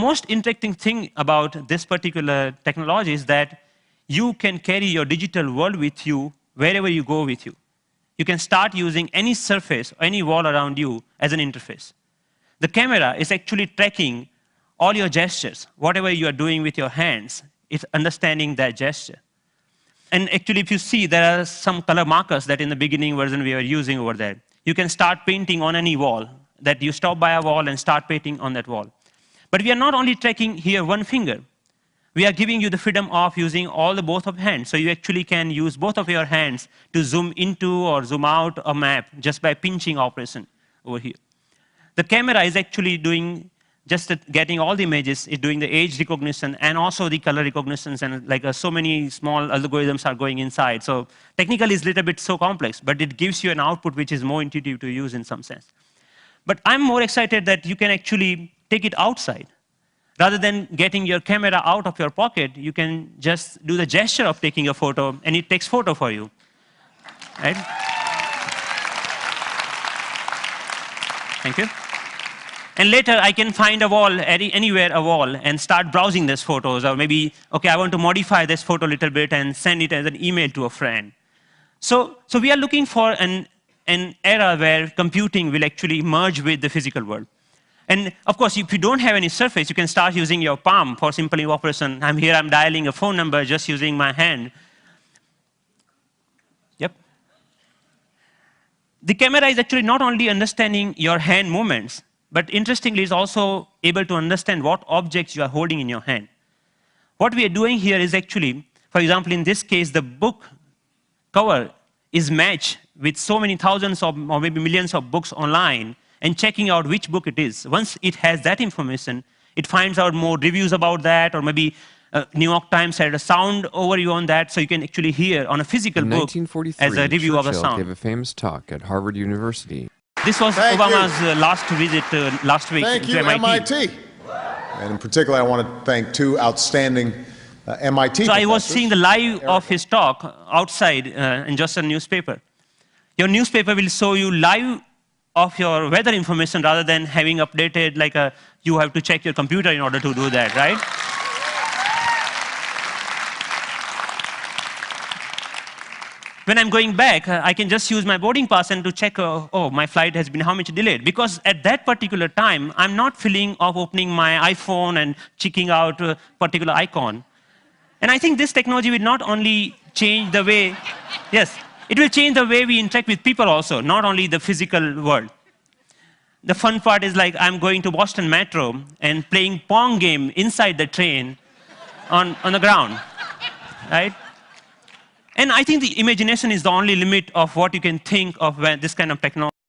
most interesting thing about this particular technology is that you can carry your digital world with you wherever you go with you. You can start using any surface or any wall around you as an interface. The camera is actually tracking all your gestures. Whatever you are doing with your hands, it's understanding that gesture. And actually, if you see, there are some color markers that in the beginning version we were using over there. You can start painting on any wall, that you stop by a wall and start painting on that wall. But we are not only tracking here one finger. We are giving you the freedom of using both of hands. So you actually can use both of your hands to zoom into or zoom out a map just by pinching operation over here. The camera is actually doing getting all the images, it's doing the age recognition and also the color recognitions, and so many small algorithms are going inside. So technically it's a little bit so complex, but it gives you an output which is more intuitive to use in some sense. But I'm more excited that you can actually take it outside. Rather than getting your camera out of your pocket, you can just do the gesture of taking a photo, and it takes photo for you. Right? Thank you. And later, I can find a wall, anywhere a wall, and start browsing these photos. Or maybe, OK, I want to modify this photo a little bit and send it as an email to a friend. So we are looking for an era where computing will actually merge with the physical world. And of course, if you don't have any surface, you can start using your palm for simple operation. I'm here, I'm dialing a phone number just using my hand. Yep. The camera is actually not only understanding your hand movements, but interestingly, it's also able to understand what objects you are holding in your hand. What we are doing here is actually, for example, in this case, the book cover is matched with so many thousands or maybe millions of books online, and checking out which book it is. Once it has that information, it finds out more reviews about that, or maybe New York Times had a sound overview on that, so you can actually hear on a physical book as a review of a sound. Gave a famous talk at Harvard University. This was Obama's last visit last week Thank to you, MIT. And in particular, I want to thank two outstanding MIT So professors. I was seeing the live of his talk outside in just a newspaper. Your newspaper will show you live of your weather information rather than having updated you have to check your computer in order to do that, right? When I'm going back, I can just use my boarding pass and to check, oh, my flight has been how much delayed. Because at that particular time, I'm not feeling of opening my iPhone and checking out a particular icon. And I think this technology will not only change the way, yes, it will change the way we interact with people also, not only the physical world. The fun part is I'm going to Boston Metro and playing Pong game inside the train on the ground, right? And I think the imagination is the only limit of what you can think of when this kind of technology